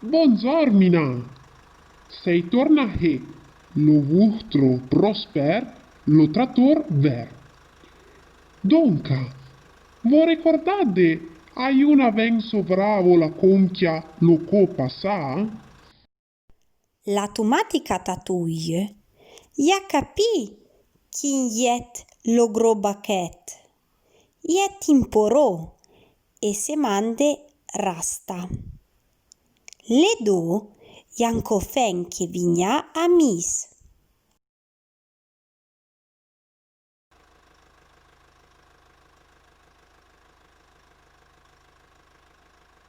Buongiorno, sei tornato, lo vostro prosper, lo trattor ver. Donca, voi ricordate, hai una ven sovravo la conchia lo co passà? L'automatica tatouille, ja capì chi yet lo gros baquet, yet imporò e se mande rasta. Le do Janko fen che vigna a mis.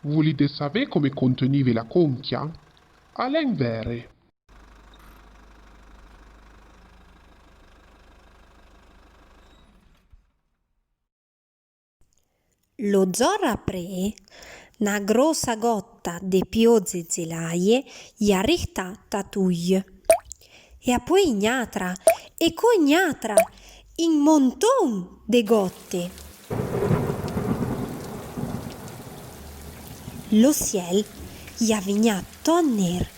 Volete sapere come conteniva la conchia? All'invere. Lo zorra pre, na grossa gotta de piozze zelaie, ja richta tatouille. E poi ignatra, e cognatra, in monton de gotte. Lo ciel ja vigna tonner,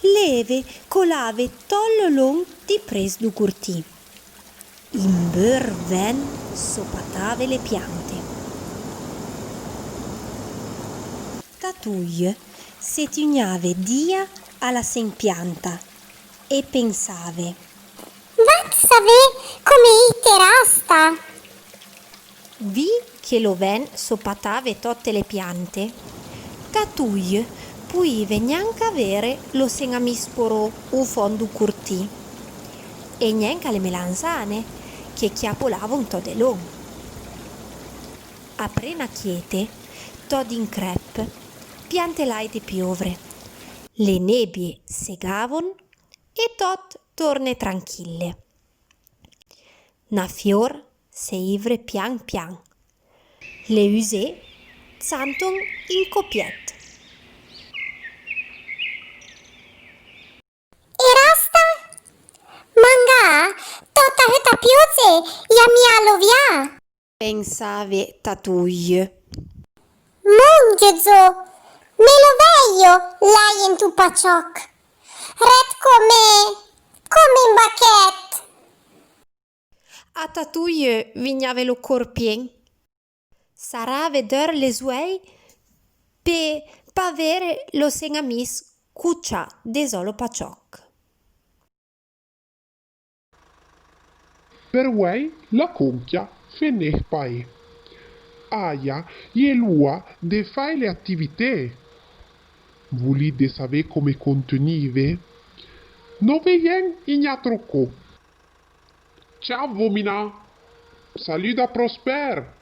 leve colave tollo long di pres du curtì. In beur ven sopatave le piante. Tatouille se tignave dia alla sempianta e pensave. Vat saver come ite rasta. Vi che lo ven sopatave tutte le piante, Tatouille poi neanche avere lo senamisporo u fondo curtì e neanche le melanzane che chiapolava un to de long. Aprena chiete, tod in crep, piante lai di piovre, le nebbie segavon e tot torne tranquille. Na fior se ivre pian pian, le usé zanton in copiet. E rasta? Manga, tota heta piozze, ja mia lovia. Pensave Tatouille. Mon Gesù, me lo veglio, lei in tu pacioc. Red come in baquet. A Tatouille vignave lo corpien. Sarà a veder le suoi pe pavere lo senamis cuccia desolo pacioc. Per voi la conchia fene pai. Aia, e lua de fai le attività. Volete sapere come contenive? Non veien ignatroco. Ciao vomina. Salut da Prosper.